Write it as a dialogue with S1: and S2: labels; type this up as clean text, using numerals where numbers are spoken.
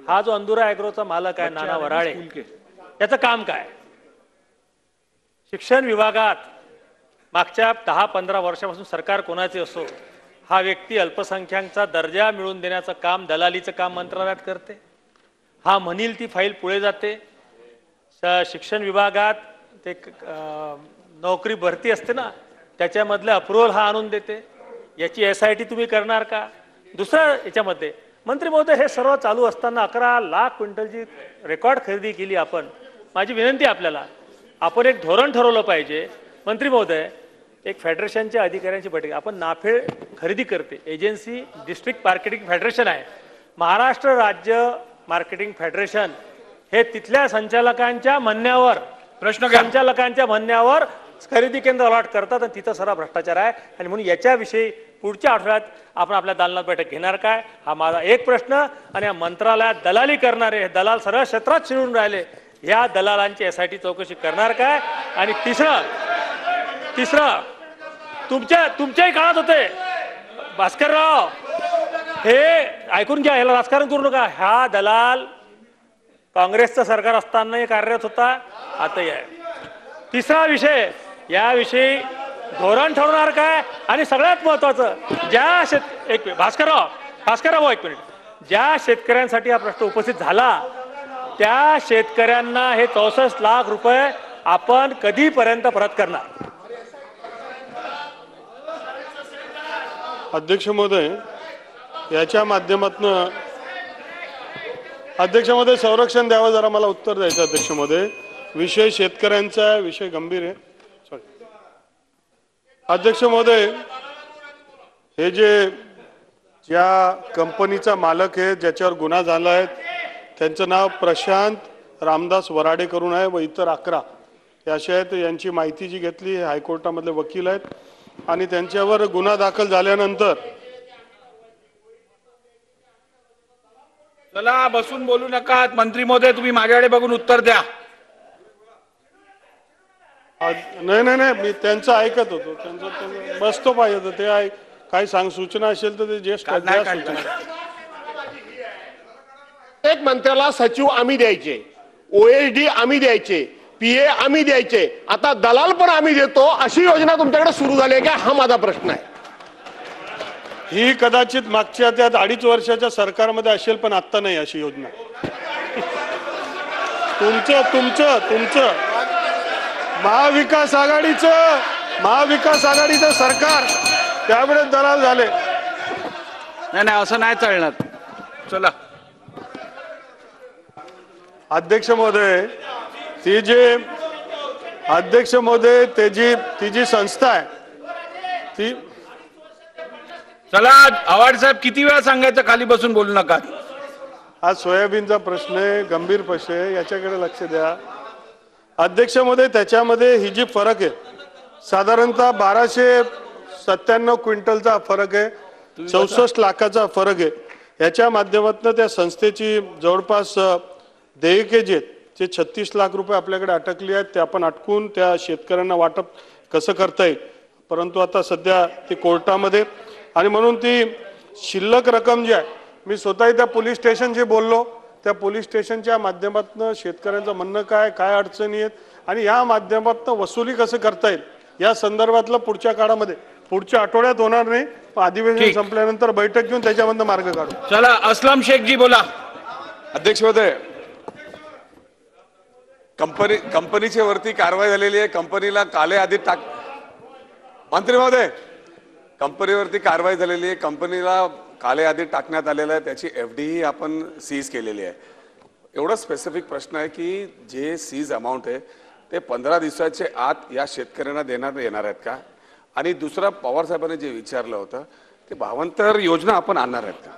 S1: हा जो अंदुरा ॲग्रोचा मालक आहे नाना वराळे, याचं काम काय? शिक्षण विभागात मागच्या 10-15 वर्षापासून सरकार कोणाचे असो, हा व्यक्ती अल्पसंख्याकांचा दर्जा मिळवून देण्याचं काम, दलालीचं काम मंत्रालयात करते. हा म्हणील ती फाईल पुढे जाते. शिक्षण विभागात ते नोकरी भरती असते ना, त्याच्यामधलं अप्रुव्हल हा आणून देते. याची SIT तुम्ही करणार का? दुसरं याच्यामध्ये मंत्री महोदय, हे सर्व चालू असताना 11 लाख क्विंटलची रेकॉर्ड खरेदी केली आपण. माझी विनंती आपल्याला, आपण एक धोरण ठरवलं पाहिजे. मंत्री महोदय, एक फेडरेशनच्या अधिकाऱ्यांची बैठक, आपण नाफेड खरेदी करते एजन्सी, डिस्ट्रिक्ट मार्केटिंग फेडरेशन आहे. महाराष्ट्र राज्य मार्केटिंग फेडरेशन हे तिथल्या संचालकांच्या म्हणण्यावर खरेदी केंद्र अलॉट करतात आणि तिथं सारा भ्रष्टाचार आहे. आणि म्हणून याच्याविषयी पुढच्या आठवड्यात आपण आपल्या दालनात बैठक घेणार काय, हा माझा एक प्रश्न. आणि या मंत्रालयात दलाली करणारे हे दलाल सर्व क्षेत्रात शिरून राहिले, या दलालांची SIT चौकशी करणार काय? आणि तिसरं तुमच्याही काळात होते भास्करराव, हे ऐकून घ्या, याला राजकारण करू नका. हा दलाल काँग्रेसचं सरकार असतानाही कार्यरत होता, आताही आहे. तिसरा विषय, याविषयी धोरण ठरवणार काय? आणि सगळ्यात महत्वाचं, भास्करराव एक मिनिट, ज्या शेतकऱ्यांसाठी हा प्रश्न उपस्थित झाला त्या शेतकऱ्यांना हे 64 लाख रुपये आपण कधीपर्यंत परत करणार?
S2: अध्यक्ष महोदय, याच्या माध्यमातून अध्यक्ष महोदय संरक्षण द्यावं, जरा मला उत्तर द्यायचं. अध्यक्ष महोदय, विषय शेतकऱ्यांचा विषय गंभीर आहे. सॉरी अध्यक्ष महोदय, हे ज्या कंपनीचा मालक आहे, ज्याच्यावर गुन्हा झाला आहे, त्यांचं नाव प्रशांत रामदास वराडे करून आहे व इतर 11 हे असे आहेत. यांची माहिती जी घेतली, हे हायकोर्टामधले वकील आहेत आणि त्यांच्यावर गुन्हा दाखल झाल्यानंतर,
S3: चला बसून बोलू नका. मंत्री महोदय, तुम्ही माझ्याकडे बघून उत्तर द्या.
S2: नाही, मी त्यांचं ऐकत होतो, त्यांचं बसतो पाहिजे होतं. ते काही सूचना असेल तर ते ज्येष्ठ
S4: एक मंत्र्याला सचिव आम्ही द्यायचे, OSD आम्ही द्यायचे, PA आम्ही द्यायचे, आता दलाल पण आम्ही देतो, अशी योजना तुमच्याकडे सुरू झाली आहे का? हा माझा प्रश्न आहे.
S2: ही कदाचित मागच्या त्या 2.5 वर्षाच्या सरकारमध्ये असेल, पण आता नाही अशी योजना. तुमचं महाविकास आघाडीचं सरकार, त्यावेळेस दलाल झाले.
S3: नाही, असं नाही चालणार. चला
S2: अध्यक्ष महोदय, ती जी संस्था आहे ती,
S3: चला आव्हाड साहेब, किती वेळा सांगायचं खाली बसून बोलू नका?
S2: हा सोयाबीनचा प्रश्न आहे, गंभीर प्रश्न आहे, याच्याकडे लक्ष द्या. अध्यक्ष महोदय, त्याच्यामध्ये ही जी फरक आहे, साधारणतः 1297 क्विंटलचा फरक आहे, 64 लाखाचा फरक आहे. याच्या माध्यमातून त्या संस्थेची जवळपास देयके जे 36 लाख रुपये आपल्याकडे अटकली आहेत, ते आपण अटकून त्या शेतकऱ्यांना वाटप कसं करता येईल, परंतु आता सध्या ती कोर्टामध्ये. आणि म्हणून ती शिल्लक रक्कम जी आहे, मी स्वतःही त्या पोलीस स्टेशनशी बोललो, त्या पोलीस स्टेशनच्या माध्यमातून शेतकऱ्यांचं म्हणणं काय अडचणी आहेत आणि या माध्यमातून वसुली कसं करता येईल या संदर्भातलं पुढच्या काळामध्ये, पुढच्या आठवड्यात होणार नाही, पण अधिवेशन संपल्यानंतर बैठक घेऊन त्याच्यामधनं मार्ग काढू.
S3: चला असलम शेखजी बोला.
S5: अध्यक्ष महोदय, कंपनीच्या वरती कारवाई झालेली आहे. कंपनीला काले यादीत टाक. मंत्री महोदय, कंपनीवरती कारवाई झालेली आहे, कंपनीला काले यादीत टाकण्यात आलेलं आहे, त्याची FD आपण सीज केलेली आहे. एवढा स्पेसिफिक प्रश्न आहे की जे सीज अमाऊंट आहे ते 15 दिवसाचे आत या शेतकऱ्यांना देण्यात येणार आहेत का? आणि दुसरा, पवार साहेबांनी जे विचारलं होतं ते भावांतर योजना आपण आणणार आहेत का?